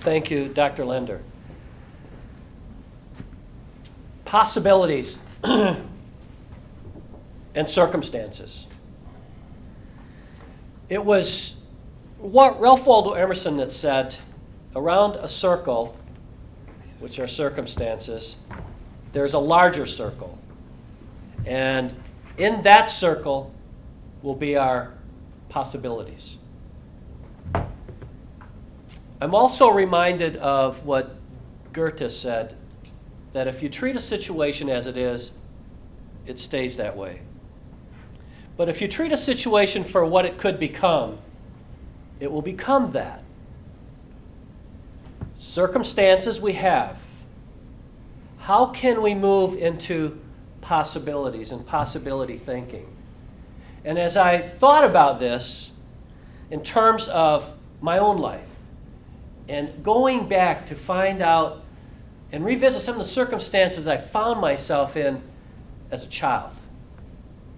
Thank you, Dr. Lender. Possibilities and circumstances. It was what Ralph Waldo Emerson that said, around a circle, which are circumstances, there's a larger circle. And in that circle will be our possibilities. I'm also reminded of what Goethe said, that if you treat a situation as it is, it stays that way. But if you treat a situation for what it could become, it will become that. Circumstances we have. How can we move into possibilities and possibility thinking? And as I thought about this in terms of my own life, and going back to find out and revisit some of the circumstances I found myself in as a child.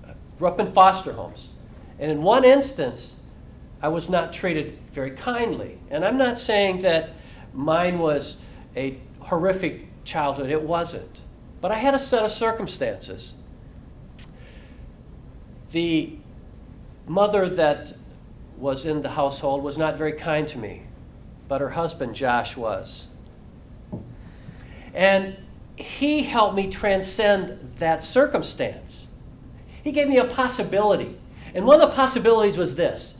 I grew up in foster homes. And in one instance, I was not treated very kindly. And I'm not saying that mine was a horrific childhood. It wasn't. But I had a set of circumstances. The mother that was in the household was not very kind to me, but her husband, Josh, was. And he helped me transcend that circumstance. He gave me a possibility. And one of the possibilities was this.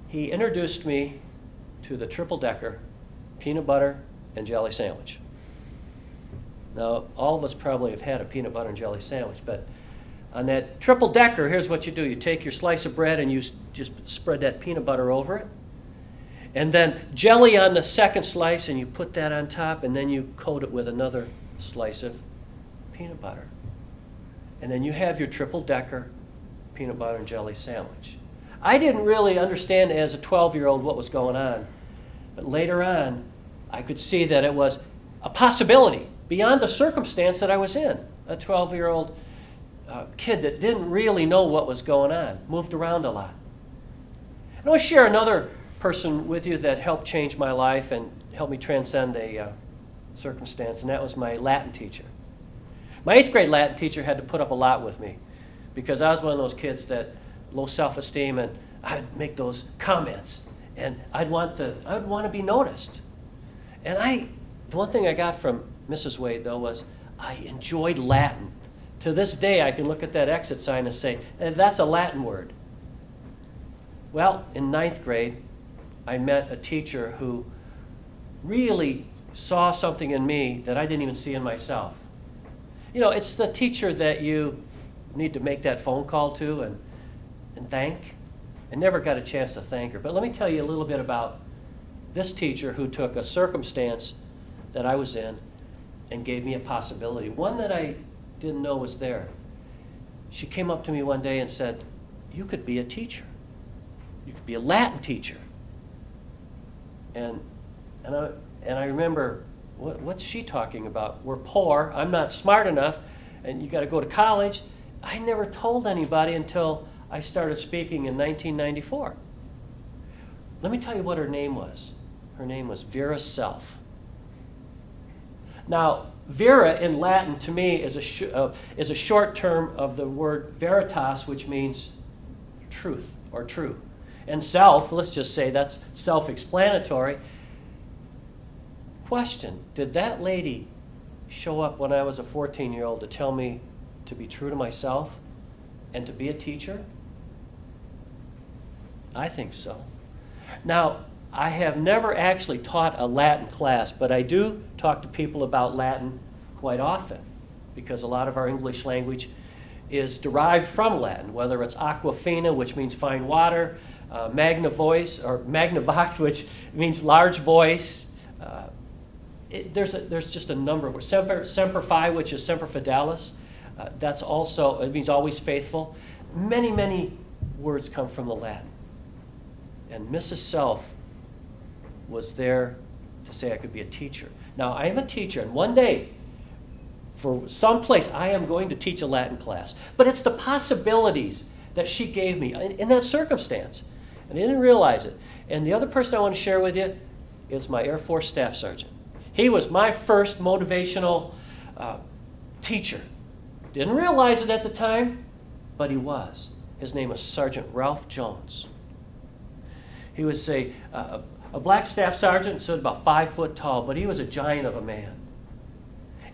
He introduced me to the triple-decker peanut butter and jelly sandwich. Now, all of us probably have had a peanut butter and jelly sandwich, but on that triple-decker, here's what you do. You take your slice of bread and you just spread that peanut butter over it. And then jelly on the second slice, and you put that on top, and then you coat it with another slice of peanut butter. And then you have your triple-decker peanut butter and jelly sandwich. I didn't really understand as a 12-year-old what was going on. But later on, I could see that it was a possibility beyond the circumstance that I was in. A 12-year-old kid that didn't really know what was going on, moved around a lot. I want to share another person with you that helped change my life and helped me transcend a circumstance, and that was my Latin teacher. My 8th grade Latin teacher had to put up a lot with me because I was one of those kids that low self-esteem, and I'd make those comments, and I'd want to be noticed. And the one thing I got from Mrs. Wade, though, was I enjoyed Latin. To this day, I can look at that exit sign and say, that's a Latin word. Well, in 9th grade, I met a teacher who really saw something in me that I didn't even see in myself. You know, it's the teacher that you need to make that phone call to and thank. I never got a chance to thank her. But let me tell you a little bit about this teacher who took a circumstance that I was in and gave me a possibility, one that I didn't know was there. She came up to me one day and said, "You could be a teacher. You could be a Latin teacher." And I remember, what's she talking about? We're poor, I'm not smart enough, and you got to go to college. I never told anybody until I started speaking in 1994. Let me tell you what her name was. Her name was Vera Self. Now, vera in Latin to me is a short term of the word veritas, which means truth or true. And self, let's just say that's self-explanatory. Question, did that lady show up when I was a 14-year-old to tell me to be true to myself and to be a teacher? I think so. Now, I have never actually taught a Latin class, but I do talk to people about Latin quite often because a lot of our English language is derived from Latin, whether it's aquafina, which means fine water, magnavox, which means large voice. There's just a number of words. Semper Fi, which is Semper Fidelis. That's also, it means always faithful. Many, many words come from the Latin. And Mrs. Self was there to say I could be a teacher. Now, I am a teacher, and one day, for some place, I am going to teach a Latin class. But it's the possibilities that she gave me in that circumstance. And I didn't realize it. And the other person I want to share with you is my Air Force Staff Sergeant. He was my first motivational teacher. Didn't realize it at the time, but he was. His name was Sergeant Ralph Jones. He was a black staff sergeant, so about 5 foot tall, but he was a giant of a man.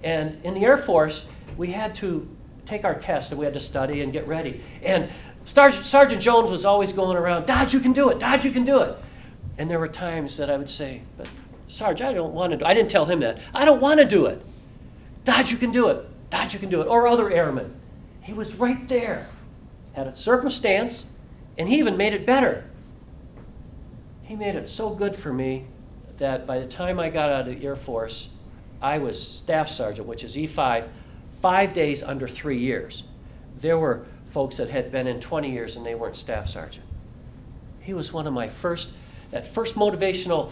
And in the Air Force, we had to take our test and we had to study and get ready. And Sergeant Jones was always going around, Dodge, you can do it, Dodge, you can do it. And there were times that I would say, but Sarge, I don't want to do it. I didn't tell him that. I don't want to do it. Dodge, you can do it. Dodge, you can do it. Or other airmen. He was right there. Had a circumstance, and he even made it better. He made it so good for me that by the time I got out of the Air Force, I was Staff Sergeant, which is E5, 5 days under 3 years. There were folks that had been in 20 years and they weren't Staff Sergeant. He was one of my first motivational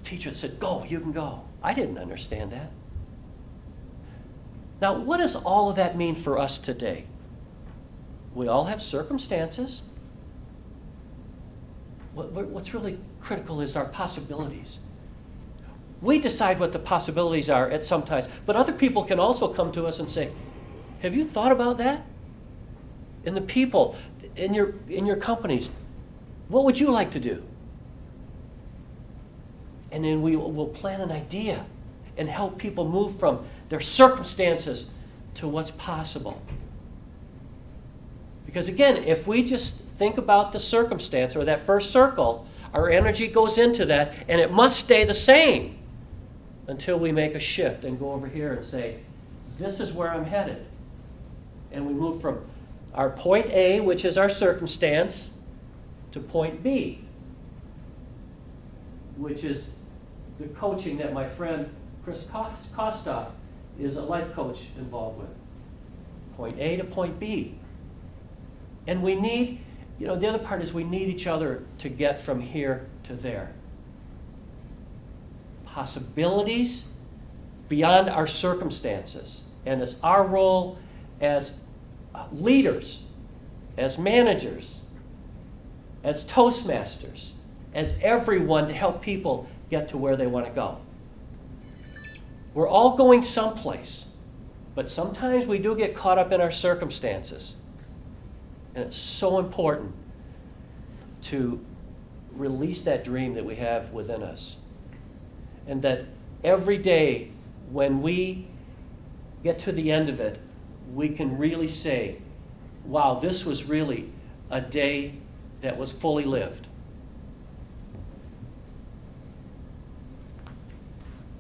teachers that said, go, you can go. I didn't understand that. Now, what does all of that mean for us today? We all have circumstances. What's really critical is our possibilities. We decide what the possibilities are at some times, but other people can also come to us and say, have you thought about that? And the people in your companies, what would you like to do? And then we'll plan an idea and help people move from their circumstances to what's possible. Because again, if we just think about the circumstance or that first circle, our energy goes into that, and it must stay the same until we make a shift and go over here and say, this is where I'm headed. And we move from our point A, which is our circumstance, to point B, which is the coaching that my friend Chris Kostoff is a life coach involved with. Point A to point B. And we need, the other part is we need each other to get from here to there. Possibilities beyond our circumstances. And it's our role as leaders, as managers, as Toastmasters, as everyone to help people get to where they want to go. We're all going someplace, but sometimes we do get caught up in our circumstances. And it's so important to release that dream that we have within us. And that every day when we get to the end of it, we can really say, wow, this was really a day that was fully lived.